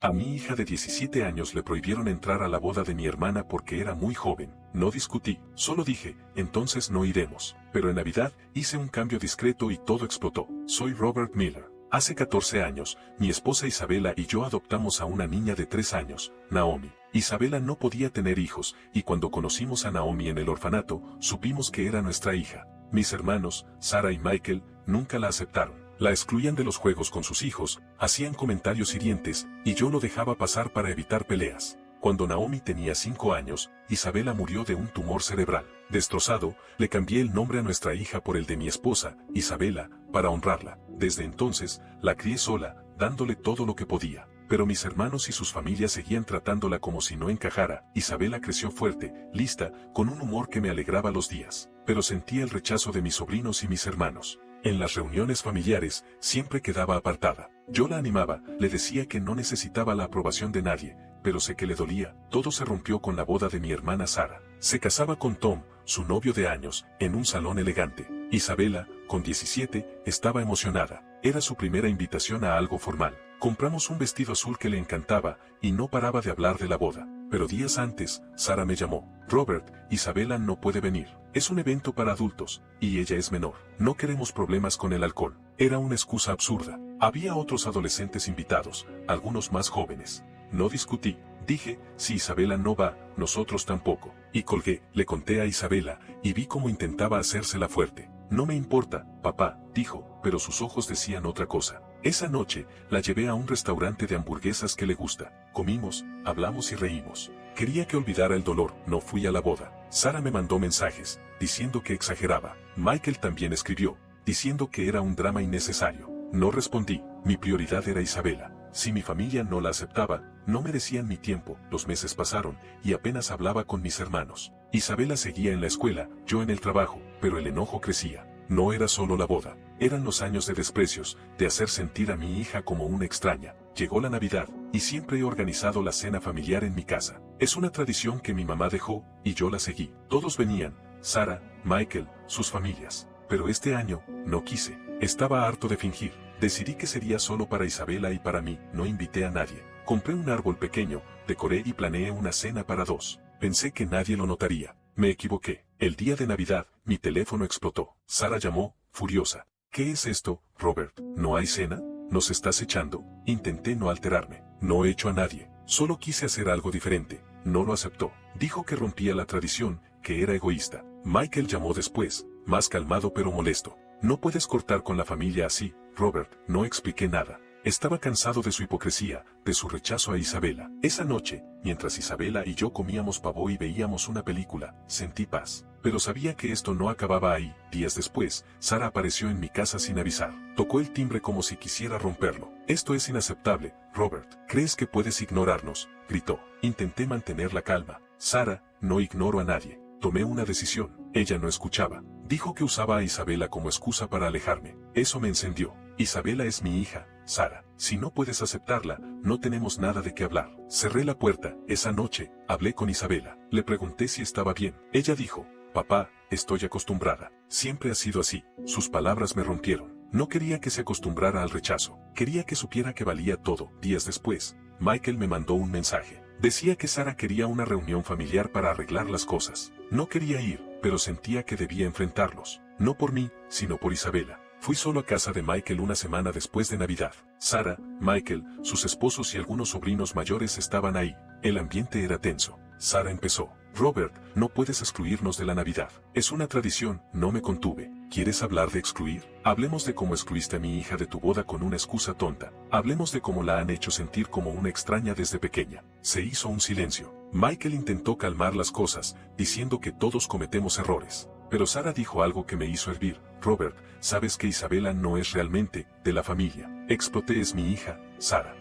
A mi hija de 17 años le prohibieron entrar a la boda de mi hermana porque era muy joven. No discutí, solo dije, entonces no iremos. Pero en Navidad hice un cambio discreto y todo explotó. Soy Robert Miller. Hace 14 años, mi esposa Isabela y yo adoptamos a una niña de 3 años, Naomi. Isabela no podía tener hijos, y cuando conocimos a Naomi en el orfanato, supimos que era nuestra hija. Mis hermanos, Sarah y Michael, nunca la aceptaron. La excluían de los juegos con sus hijos, hacían comentarios hirientes, y yo lo dejaba pasar para evitar peleas. Cuando Naomi tenía 5 años, Isabela murió de un tumor cerebral. Destrozado, le cambié el nombre a nuestra hija por el de mi esposa, Isabela, para honrarla. Desde entonces, la crié sola, dándole todo lo que podía. Pero mis hermanos y sus familias seguían tratándola como si no encajara. Isabela creció fuerte, lista, con un humor que me alegraba los días. Pero sentía el rechazo de mis sobrinos y mis hermanos. En las reuniones familiares, siempre quedaba apartada. Yo la animaba, le decía que no necesitaba la aprobación de nadie, pero sé que le dolía. Todo se rompió con la boda de mi hermana Sarah. Se casaba con Tom, su novio de años, en un salón elegante. Isabela, con 17, estaba emocionada. Era su primera invitación a algo formal. Compramos un vestido azul que le encantaba, y no paraba de hablar de la boda. Pero días antes, Sarah me llamó. Robert, Isabela no puede venir. Es un evento para adultos, y ella es menor. No queremos problemas con el alcohol. Era una excusa absurda. Había otros adolescentes invitados, algunos más jóvenes. No discutí. Dije, si Isabela no va, nosotros tampoco. Y colgué, le conté a Isabela, y vi cómo intentaba hacérsela fuerte. No me importa, papá, dijo, pero sus ojos decían otra cosa. Esa noche, la llevé a un restaurante de hamburguesas que le gusta. Comimos, hablamos y reímos. Quería que olvidara el dolor, no fui a la boda. Sarah me mandó mensajes, diciendo que exageraba. Michael también escribió, diciendo que era un drama innecesario. No respondí, mi prioridad era Isabela. Si mi familia no la aceptaba, no merecían mi tiempo. Los meses pasaron, y apenas hablaba con mis hermanos. Isabela seguía en la escuela, yo en el trabajo, pero el enojo crecía. No era solo la boda, eran los años de desprecios, de hacer sentir a mi hija como una extraña. Llegó la Navidad, y siempre he organizado la cena familiar en mi casa. Es una tradición que mi mamá dejó, y yo la seguí. Todos venían, Sarah, Michael, sus familias. Pero este año, no quise. Estaba harto de fingir. Decidí que sería solo para Isabela y para mí, no invité a nadie. Compré un árbol pequeño, decoré y planeé una cena para 2. Pensé que nadie lo notaría. Me equivoqué. El día de Navidad, mi teléfono explotó. Sarah llamó, furiosa. ¿Qué es esto, Robert? ¿No hay cena? ¿Nos estás echando? Intenté no alterarme. No he hecho a nadie. Solo quise hacer algo diferente. No lo aceptó. Dijo que rompía la tradición, que era egoísta. Michael llamó después, más calmado pero molesto. No puedes cortar con la familia así, Robert. No expliqué nada. Estaba cansado de su hipocresía, de su rechazo a Isabela. Esa noche, mientras Isabela y yo comíamos pavo y veíamos una película, sentí paz. Pero sabía que esto no acababa ahí. Días después, Sarah apareció en mi casa sin avisar. Tocó el timbre como si quisiera romperlo. Esto es inaceptable, Robert. ¿Crees que puedes ignorarnos? Gritó. Intenté mantener la calma. Sarah, no ignoro a nadie. Tomé una decisión. Ella no escuchaba. Dijo que usaba a Isabela como excusa para alejarme. Eso me encendió. Isabela es mi hija, Sarah. Si no puedes aceptarla, no tenemos nada de qué hablar. Cerré la puerta. Esa noche, hablé con Isabela. Le pregunté si estaba bien. Ella dijo, papá, estoy acostumbrada. Siempre ha sido así. Sus palabras me rompieron. No quería que se acostumbrara al rechazo. Quería que supiera que valía todo. Días después, Michael me mandó un mensaje. Decía que Sarah quería una reunión familiar para arreglar las cosas. No quería ir, pero sentía que debía enfrentarlos. No por mí, sino por Isabela. Fui solo a casa de Michael una semana después de Navidad. Sarah, Michael, sus esposos y algunos sobrinos mayores estaban ahí. El ambiente era tenso. Sarah empezó. Robert, no puedes excluirnos de la Navidad. Es una tradición, no me contuve. ¿Quieres hablar de excluir? Hablemos de cómo excluiste a mi hija de tu boda con una excusa tonta. Hablemos de cómo la han hecho sentir como una extraña desde pequeña. Se hizo un silencio. Michael intentó calmar las cosas, diciendo que todos cometemos errores. Pero Sarah dijo algo que me hizo hervir. Robert, sabes que Isabela no es realmente de la familia. Exploté, es mi hija, Sarah.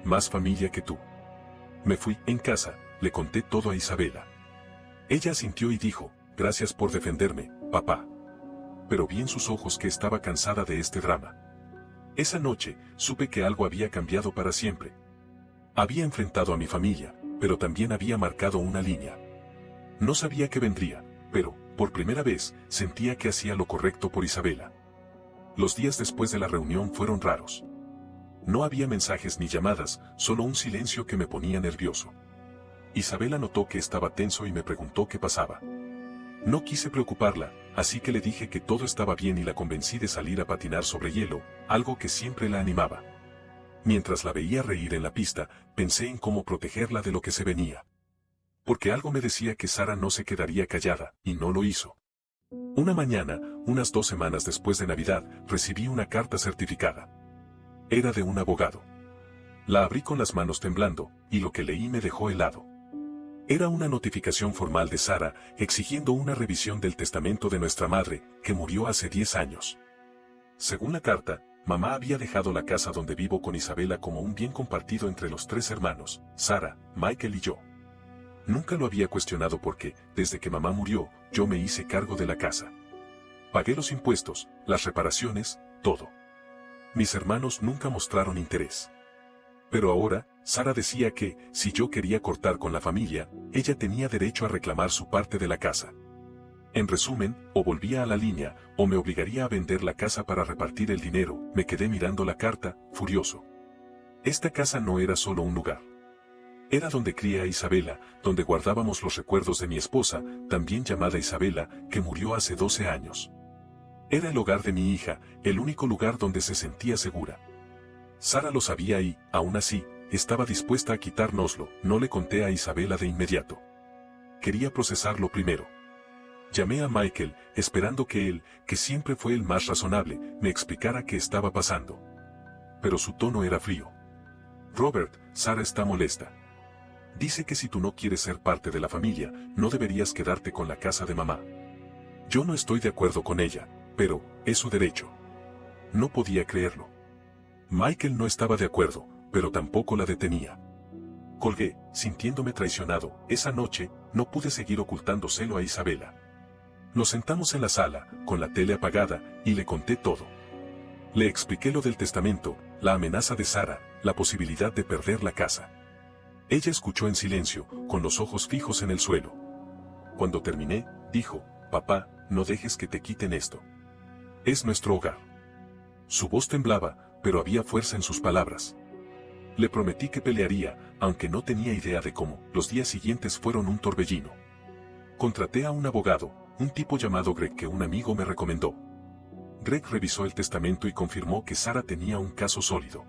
Más familia que tú. Me fui. En casa, le conté todo a Isabela. Ella asintió y dijo, gracias por defenderme, papá. Pero vi en sus ojos que estaba cansada de este drama. Esa noche, supe que algo había cambiado para siempre. Había enfrentado a mi familia, pero también había marcado una línea. No sabía qué vendría, pero, por primera vez, sentía que hacía lo correcto por Isabela. Los días después de la reunión fueron raros. No había mensajes ni llamadas, solo un silencio que me ponía nervioso. Isabela notó que estaba tenso y me preguntó qué pasaba. No quise preocuparla, así que le dije que todo estaba bien y la convencí de salir a patinar sobre hielo, algo que siempre la animaba. Mientras la veía reír en la pista, pensé en cómo protegerla de lo que se venía. Porque algo me decía que Sara no se quedaría callada, y no lo hizo. Una mañana, unas 2 semanas después de Navidad, recibí una carta certificada. Era de un abogado. La abrí con las manos temblando, y lo que leí me dejó helado. Era una notificación formal de Sara, exigiendo una revisión del testamento de nuestra madre, que murió hace 10 años. Según la carta, mamá había dejado la casa donde vivo con Isabela como un bien compartido entre los 3 hermanos, Sara, Michael y yo. Nunca lo había cuestionado porque, desde que mamá murió, yo me hice cargo de la casa. Pagué los impuestos, las reparaciones, todo. Mis hermanos nunca mostraron interés. Pero ahora, Sara decía que, si yo quería cortar con la familia, ella tenía derecho a reclamar su parte de la casa. En resumen, o volvía a la línea, o me obligaría a vender la casa para repartir el dinero. Me quedé mirando la carta, furioso. Esta casa no era solo un lugar. Era donde crié a Isabela, donde guardábamos los recuerdos de mi esposa, también llamada Isabela, que murió hace 12 años. Era el hogar de mi hija, el único lugar donde se sentía segura. Sara lo sabía y, aún así, estaba dispuesta a quitárnoslo. No le conté a Isabela de inmediato. Quería procesarlo primero. Llamé a Michael, esperando que él, que siempre fue el más razonable, me explicara qué estaba pasando. Pero su tono era frío. Robert, Sara está molesta. Dice que si tú no quieres ser parte de la familia, no deberías quedarte con la casa de mamá. Yo no estoy de acuerdo con ella, pero, es su derecho. No podía creerlo. Michael no estaba de acuerdo, pero tampoco la detenía. Colgué, sintiéndome traicionado. Esa noche, no pude seguir ocultándoselo a Isabela. Nos sentamos en la sala, con la tele apagada, y le conté todo. Le expliqué lo del testamento, la amenaza de Sara, la posibilidad de perder la casa. Ella escuchó en silencio, con los ojos fijos en el suelo. Cuando terminé, dijo, papá, no dejes que te quiten esto. Es nuestro hogar. Su voz temblaba, pero había fuerza en sus palabras. Le prometí que pelearía, aunque no tenía idea de cómo. Los días siguientes fueron un torbellino. Contraté a un abogado, un tipo llamado Greg que un amigo me recomendó. Greg revisó el testamento y confirmó que Sara tenía un caso sólido.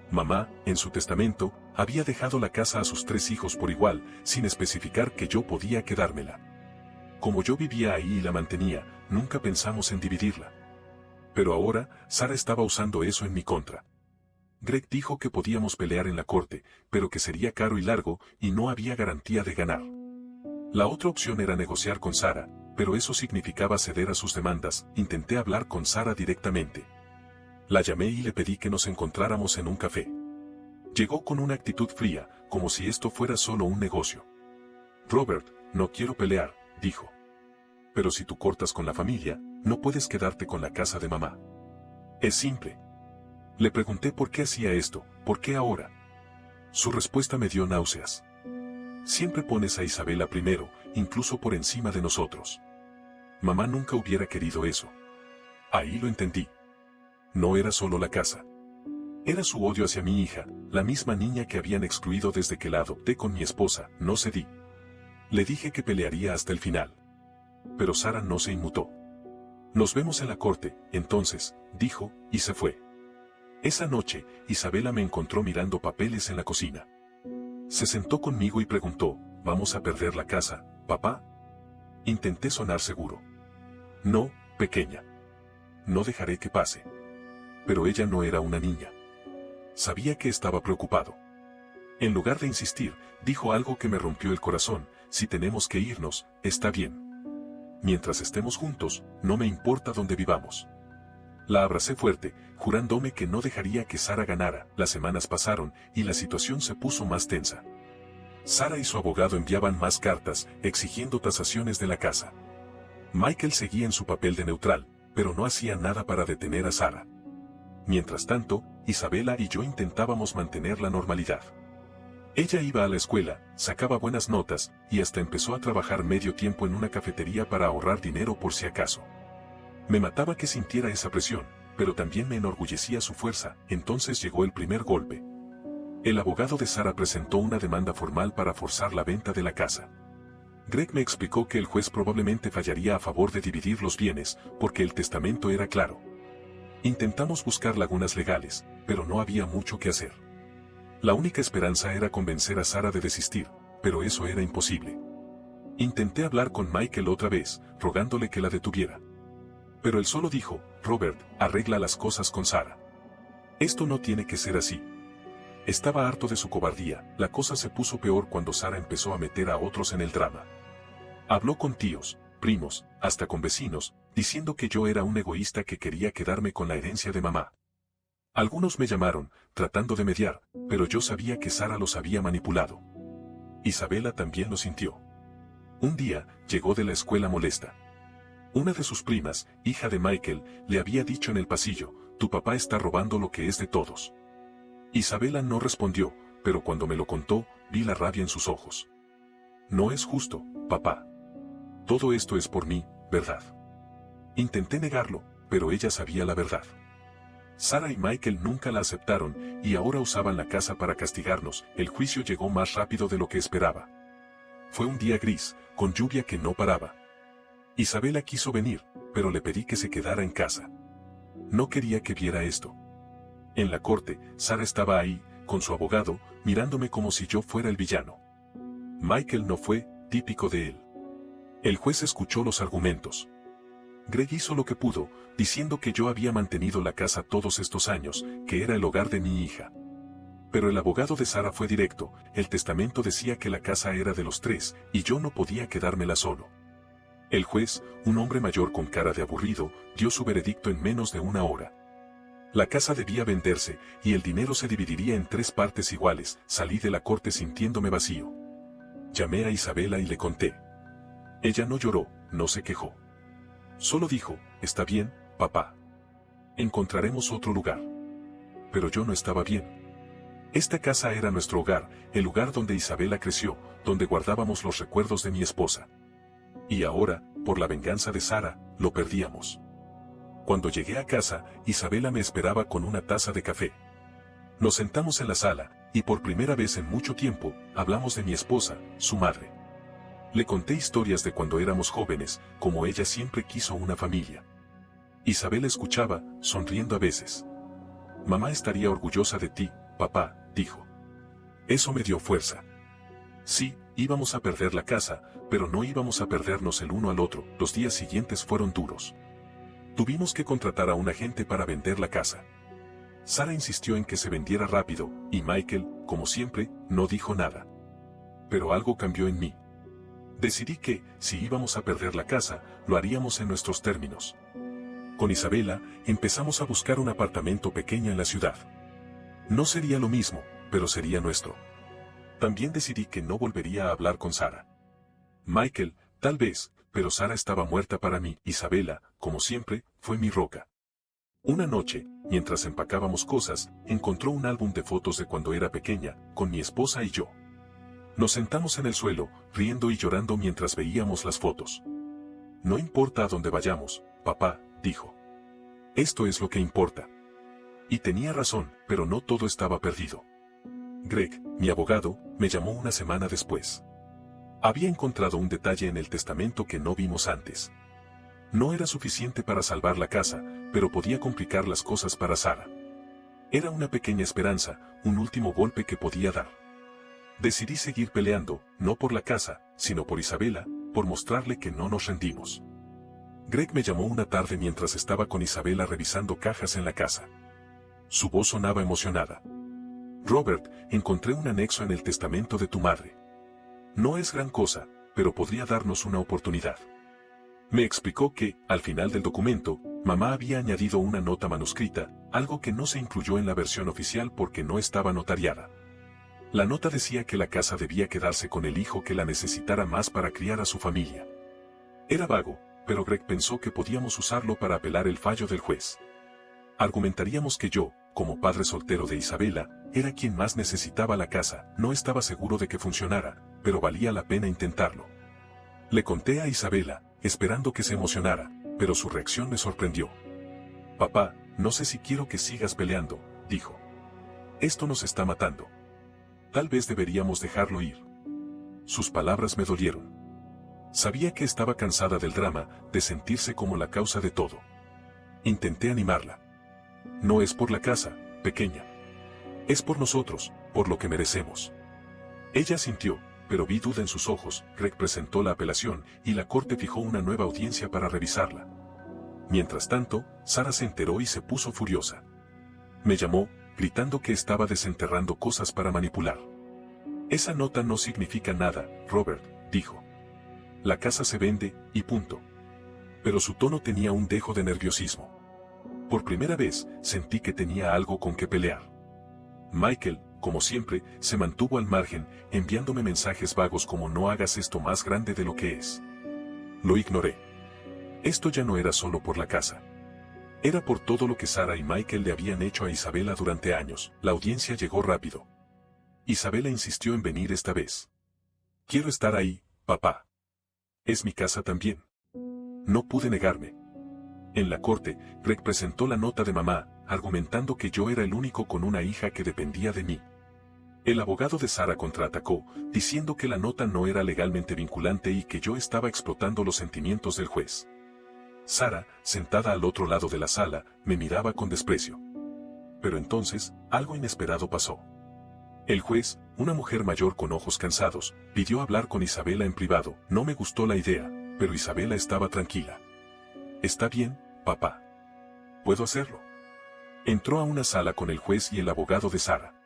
Mamá, en su testamento, había dejado la casa a sus 3 hijos por igual, sin especificar que yo podía quedármela. Como yo vivía ahí y la mantenía, nunca pensamos en dividirla. Pero ahora, Sara estaba usando eso en mi contra. Greg dijo que podíamos pelear en la corte, pero que sería caro y largo, y no había garantía de ganar. La otra opción era negociar con Sara, pero eso significaba ceder a sus demandas. Intenté hablar con Sara directamente. La llamé y le pedí que nos encontráramos en un café. Llegó con una actitud fría, como si esto fuera solo un negocio. Robert, no quiero pelear, dijo. Pero si tú cortas con la familia, no puedes quedarte con la casa de mamá. Es simple. Le pregunté por qué hacía esto, por qué ahora. Su respuesta me dio náuseas. Siempre pones a Isabela primero, incluso por encima de nosotros. Mamá nunca hubiera querido eso. Ahí lo entendí. No era solo la casa. Era su odio hacia mi hija, la misma niña que habían excluido desde que la adopté con mi esposa. No cedí. Le dije que pelearía hasta el final. Pero Sara no se inmutó. Nos vemos en la corte, entonces, dijo, y se fue. Esa noche, Isabela me encontró mirando papeles en la cocina. Se sentó conmigo y preguntó, ¿vamos a perder la casa, papá? Intenté sonar seguro. No, pequeña. No dejaré que pase. Pero ella no era una niña. Sabía que estaba preocupado. En lugar de insistir, dijo algo que me rompió el corazón, si tenemos que irnos, está bien. Mientras estemos juntos, no me importa dónde vivamos. La abracé fuerte, jurándome que no dejaría que Sara ganara. Las semanas pasaron, y la situación se puso más tensa. Sara y su abogado enviaban más cartas, exigiendo tasaciones de la casa. Michael seguía en su papel de neutral, pero no hacía nada para detener a Sara. Mientras tanto, Isabela y yo intentábamos mantener la normalidad. Ella iba a la escuela, sacaba buenas notas, y hasta empezó a trabajar medio tiempo en una cafetería para ahorrar dinero por si acaso. Me mataba que sintiera esa presión, pero también me enorgullecía su fuerza. Entonces llegó el primer golpe. El abogado de Sara presentó una demanda formal para forzar la venta de la casa. Greg me explicó que el juez probablemente fallaría a favor de dividir los bienes, porque el testamento era claro. Intentamos buscar lagunas legales, pero no había mucho que hacer. La única esperanza era convencer a Sara de desistir, pero eso era imposible. Intenté hablar con Michael otra vez, rogándole que la detuviera. Pero él solo dijo, Robert, arregla las cosas con Sara. Esto no tiene que ser así. Estaba harto de su cobardía. La cosa se puso peor cuando Sara empezó a meter a otros en el drama. Habló con tíos, primos, hasta con vecinos, diciendo que yo era un egoísta que quería quedarme con la herencia de mamá. Algunos me llamaron, tratando de mediar, pero yo sabía que Sara los había manipulado. Isabela también lo sintió. Un día, llegó de la escuela molesta. Una de sus primas, hija de Michael, le había dicho en el pasillo, tu papá está robando lo que es de todos. Isabela no respondió, pero cuando me lo contó, vi la rabia en sus ojos. No es justo, papá. Todo esto es por mí, ¿verdad? Intenté negarlo, pero ella sabía la verdad. Sara y Michael nunca la aceptaron, y ahora usaban la casa para castigarnos. El juicio llegó más rápido de lo que esperaba. Fue un día gris, con lluvia que no paraba. Isabela quiso venir, pero le pedí que se quedara en casa. No quería que viera esto. En la corte, Sara estaba ahí, con su abogado, mirándome como si yo fuera el villano. Michael no fue, típico de él. El juez escuchó los argumentos. Greg hizo lo que pudo, diciendo que yo había mantenido la casa todos estos años, que era el hogar de mi hija. Pero el abogado de Sara fue directo, el testamento decía que la casa era de los tres, y yo no podía quedármela solo. El juez, un hombre mayor con cara de aburrido, dio su veredicto en menos de una hora. La casa debía venderse, y el dinero se dividiría en 3 partes iguales. Salí de la corte sintiéndome vacío. Llamé a Isabela y le conté. Ella no lloró, no se quejó. Solo dijo, está bien, papá. Encontraremos otro lugar. Pero yo no estaba bien. Esta casa era nuestro hogar, el lugar donde Isabela creció, donde guardábamos los recuerdos de mi esposa. Y ahora, por la venganza de Sara, lo perdíamos. Cuando llegué a casa, Isabela me esperaba con una taza de café. Nos sentamos en la sala, y por primera vez en mucho tiempo, hablamos de mi esposa, su madre. Le conté historias de cuando éramos jóvenes, como ella siempre quiso una familia. Isabela escuchaba, sonriendo a veces. Mamá estaría orgullosa de ti, papá, dijo. Eso me dio fuerza. Sí, íbamos a perder la casa, pero no íbamos a perdernos el uno al otro. Los días siguientes fueron duros. Tuvimos que contratar a un agente para vender la casa. Sara insistió en que se vendiera rápido, y Michael, como siempre, no dijo nada. Pero algo cambió en mí. Decidí que, si íbamos a perder la casa, lo haríamos en nuestros términos. Con Isabela, empezamos a buscar un apartamento pequeño en la ciudad. No sería lo mismo, pero sería nuestro. También decidí que no volvería a hablar con Sara. Michael, tal vez, pero Sara estaba muerta para mí. Isabela, como siempre, fue mi roca. Una noche, mientras empacábamos cosas, encontró un álbum de fotos de cuando era pequeña, con mi esposa y yo. Nos sentamos en el suelo, riendo y llorando mientras veíamos las fotos. No importa a dónde vayamos, papá, dijo. Esto es lo que importa. Y tenía razón, pero no todo estaba perdido. Greg, mi abogado, me llamó una semana después. Había encontrado un detalle en el testamento que no vimos antes. No era suficiente para salvar la casa, pero podía complicar las cosas para Sara. Era una pequeña esperanza, un último golpe que podía dar. Decidí seguir peleando, no por la casa, sino por Isabela, por mostrarle que no nos rendimos. Greg me llamó una tarde mientras estaba con Isabela revisando cajas en la casa. Su voz sonaba emocionada. Robert, encontré un anexo en el testamento de tu madre. No es gran cosa, pero podría darnos una oportunidad. Me explicó que, al final del documento, mamá había añadido una nota manuscrita, algo que no se incluyó en la versión oficial porque no estaba notariada. La nota decía que la casa debía quedarse con el hijo que la necesitara más para criar a su familia. Era vago, pero Greg pensó que podíamos usarlo para apelar el fallo del juez. Argumentaríamos que yo, como padre soltero de Isabela, era quien más necesitaba la casa. No estaba seguro de que funcionara, pero valía la pena intentarlo. Le conté a Isabela, esperando que se emocionara, pero su reacción me sorprendió. Papá, No sé si quiero que sigas peleando, dijo. Esto nos está matando. Tal vez deberíamos dejarlo ir. Sus palabras me dolieron. Sabía que estaba cansada del drama, de sentirse como la causa de todo. Intenté animarla. No es por la casa, pequeña. Es por nosotros, por lo que merecemos. Ella asintió, pero vi duda en sus ojos. Greg presentó la apelación y la corte fijó una nueva audiencia para revisarla. Mientras tanto, Sara se enteró y se puso furiosa. Me llamó, gritando que estaba desenterrando cosas para manipular. Esa nota no significa nada, Robert, dijo. La casa se vende, y punto. Pero su tono tenía un dejo de nerviosismo. Por primera vez, sentí que tenía algo con que pelear. Michael, como siempre, se mantuvo al margen, enviándome mensajes vagos como no hagas esto más grande de lo que es. Lo ignoré. Esto ya no era solo por la casa. Era por todo lo que Sara y Michael le habían hecho a Isabela durante años. La audiencia llegó rápido. Isabela insistió en venir esta vez. Quiero estar ahí, papá. Es mi casa también. No pude negarme. En la corte, Greg presentó la nota de mamá, argumentando que yo era el único con una hija que dependía de mí. El abogado de Sara contraatacó, diciendo que la nota no era legalmente vinculante y que yo estaba explotando los sentimientos del juez. Sara, sentada al otro lado de la sala, me miraba con desprecio. Pero entonces, algo inesperado pasó. El juez, una mujer mayor con ojos cansados, pidió hablar con Isabela en privado. No me gustó la idea, pero Isabela estaba tranquila. Está bien, papá. Puedo hacerlo. Entró a una sala con el juez y el abogado de Sara.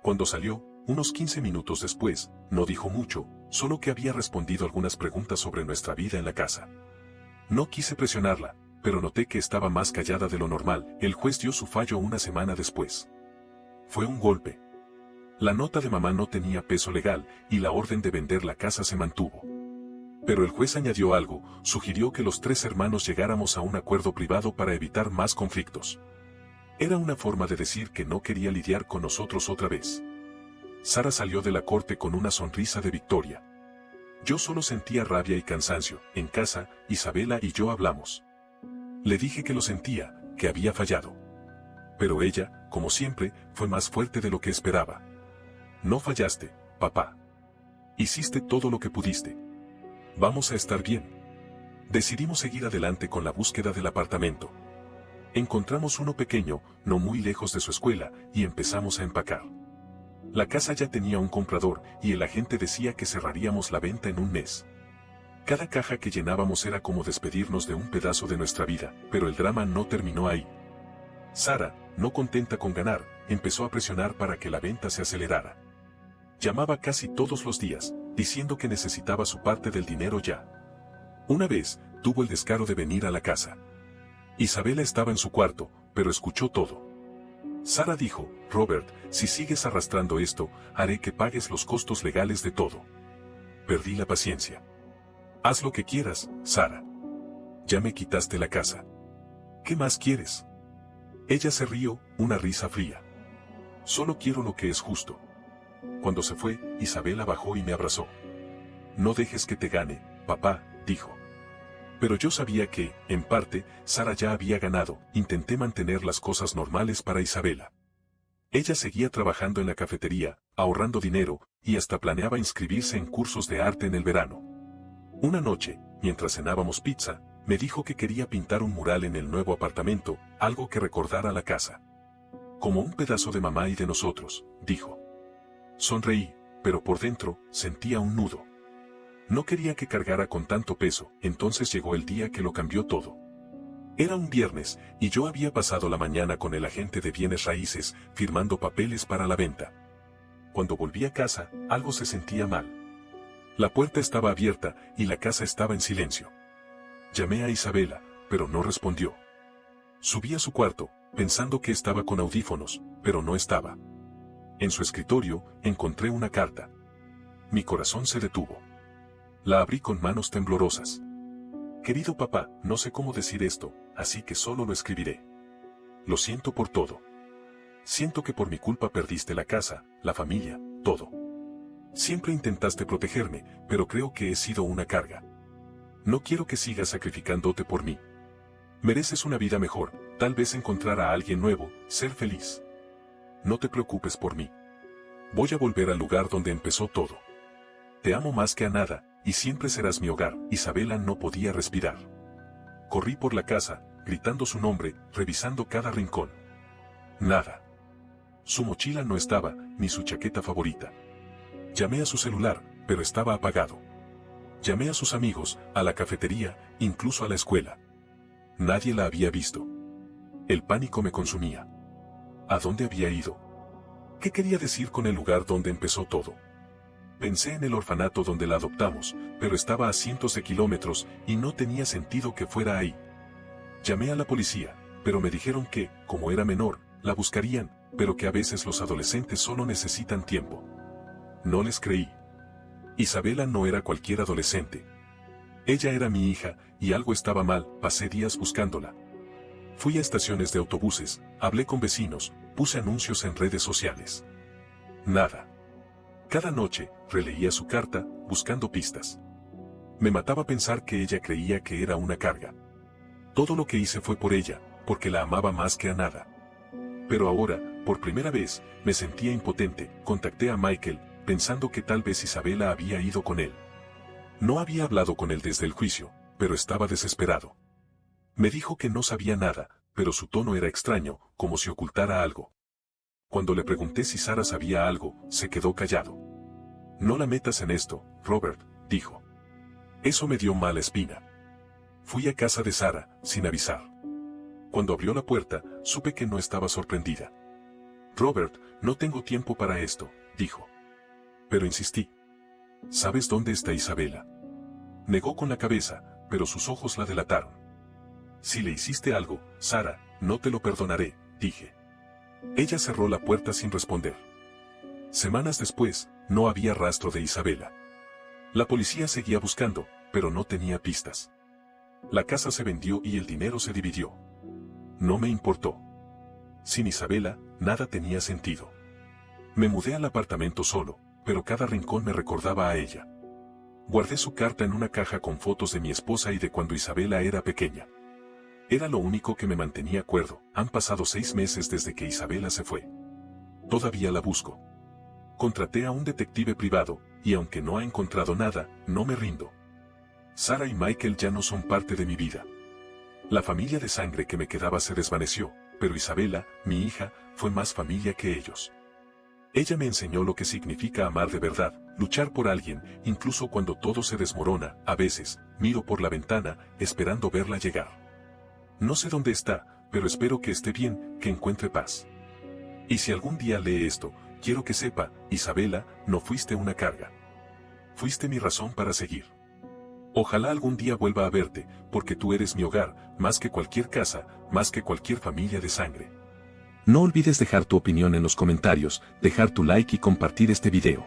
Cuando salió, unos 15 minutos después, no dijo mucho, solo que había respondido algunas preguntas sobre nuestra vida en la casa. No quise presionarla, pero noté que estaba más callada de lo normal. El juez dio su fallo una semana después. Fue un golpe. La nota de mamá no tenía peso legal, y la orden de vender la casa se mantuvo. Pero el juez añadió algo, sugirió que los 3 hermanos llegáramos a un acuerdo privado para evitar más conflictos. Era una forma de decir que no quería lidiar con nosotros otra vez. Sara salió de la corte con una sonrisa de victoria. Yo solo sentía rabia y cansancio. En casa, Isabela y yo hablamos. Le dije que lo sentía, que había fallado. Pero ella, como siempre, fue más fuerte de lo que esperaba. No fallaste, papá. Hiciste todo lo que pudiste. Vamos a estar bien. Decidimos seguir adelante con la búsqueda del apartamento. Encontramos uno pequeño, no muy lejos de su escuela, y empezamos a empacar. La casa ya tenía un comprador, y el agente decía que cerraríamos la venta en un mes. Cada caja que llenábamos era como despedirnos de un pedazo de nuestra vida, pero el drama no terminó ahí. Sara, no contenta con ganar, empezó a presionar para que la venta se acelerara. Llamaba casi todos los días, diciendo que necesitaba su parte del dinero ya. Una vez, tuvo el descaro de venir a la casa. Isabela estaba en su cuarto, pero escuchó todo. Sara dijo, Robert, si sigues arrastrando esto, haré que pagues los costos legales de todo. Perdí la paciencia. Haz lo que quieras, Sara. Ya me quitaste la casa. ¿Qué más quieres? Ella se rió, una risa fría. Solo quiero lo que es justo. Cuando se fue, Isabela bajó y me abrazó. No dejes que te gane, papá, dijo. Pero yo sabía que, en parte, Sara ya había ganado. Intenté mantener las cosas normales para Isabela. Ella seguía trabajando en la cafetería, ahorrando dinero, y hasta planeaba inscribirse en cursos de arte en el verano. Una noche, mientras cenábamos pizza, me dijo que quería pintar un mural en el nuevo apartamento, algo que recordara la casa. Como un pedazo de mamá y de nosotros, dijo. Sonreí, pero por dentro, sentía un nudo. No quería que cargara con tanto peso. Entonces llegó el día que lo cambió todo. Era un viernes, y yo había pasado la mañana con el agente de bienes raíces, firmando papeles para la venta. Cuando volví a casa, algo se sentía mal. La puerta estaba abierta, y la casa estaba en silencio. Llamé a Isabela, pero no respondió. Subí a su cuarto, pensando que estaba con audífonos, pero no estaba. En su escritorio, encontré una carta. Mi corazón se detuvo. La abrí con manos temblorosas. Querido papá, no sé cómo decir esto, así que solo lo escribiré. Lo siento por todo. Siento que por mi culpa perdiste la casa, la familia, todo. Siempre intentaste protegerme, pero creo que he sido una carga. No quiero que sigas sacrificándote por mí. Mereces una vida mejor, tal vez encontrar a alguien nuevo, ser feliz. No te preocupes por mí. Voy a volver al lugar donde empezó todo. Te amo más que a nada, y siempre serás mi hogar. Isabela no podía respirar. Corrí por la casa, gritando su nombre, revisando cada rincón. Nada. Su mochila no estaba, ni su chaqueta favorita. Llamé a su celular, pero estaba apagado. Llamé a sus amigos, a la cafetería, incluso a la escuela. Nadie la había visto. El pánico me consumía. ¿A dónde había ido? ¿Qué quería decir con el lugar donde empezó todo? Pensé en el orfanato donde la adoptamos, pero estaba a cientos de kilómetros y no tenía sentido que fuera ahí. Llamé a la policía, pero me dijeron que, como era menor, la buscarían, pero que a veces los adolescentes solo necesitan tiempo. No les creí. Isabela no era cualquier adolescente. Ella era mi hija, y algo estaba mal. Pasé días buscándola. Fui a estaciones de autobuses, hablé con vecinos, puse anuncios en redes sociales. Nada. Cada noche, releía su carta, buscando pistas. Me mataba pensar que ella creía que era una carga. Todo lo que hice fue por ella, porque la amaba más que a nada. Pero ahora, por primera vez, me sentía impotente. Contacté a Michael, pensando que tal vez Isabela había ido con él. No había hablado con él desde el juicio, pero estaba desesperado. Me dijo que no sabía nada, pero su tono era extraño, como si ocultara algo. Cuando le pregunté si Sara sabía algo, se quedó callado. No la metas en esto, Robert, dijo. Eso me dio mala espina. Fui a casa de Sara, sin avisar. Cuando abrió la puerta, supe que no estaba sorprendida. Robert, no tengo tiempo para esto, dijo. Pero insistí. ¿Sabes dónde está Isabela? Negó con la cabeza, pero sus ojos la delataron. Si le hiciste algo, Sara, no te lo perdonaré, dije. Ella cerró la puerta sin responder. Semanas después, no había rastro de Isabela. La policía seguía buscando, pero no tenía pistas. La casa se vendió y el dinero se dividió. No me importó. Sin Isabela, nada tenía sentido. Me mudé al apartamento solo, pero cada rincón me recordaba a ella. Guardé su carta en una caja con fotos de mi esposa y de cuando Isabela era pequeña. Era lo único que me mantenía cuerdo. Han pasado 6 meses desde que Isabela se fue. Todavía la busco. Contraté a un detective privado, y aunque no ha encontrado nada, no me rindo. Sara y Michael ya no son parte de mi vida. La familia de sangre que me quedaba se desvaneció, pero Isabela, mi hija, fue más familia que ellos. Ella me enseñó lo que significa amar de verdad, luchar por alguien, incluso cuando todo se desmorona. A veces, miro por la ventana, esperando verla llegar. No sé dónde está, pero espero que esté bien, que encuentre paz. Y si algún día lee esto, quiero que sepa, Isabela, no fuiste una carga. Fuiste mi razón para seguir. Ojalá algún día vuelva a verte, porque tú eres mi hogar, más que cualquier casa, más que cualquier familia de sangre. No olvides dejar tu opinión en los comentarios, dejar tu like y compartir este video.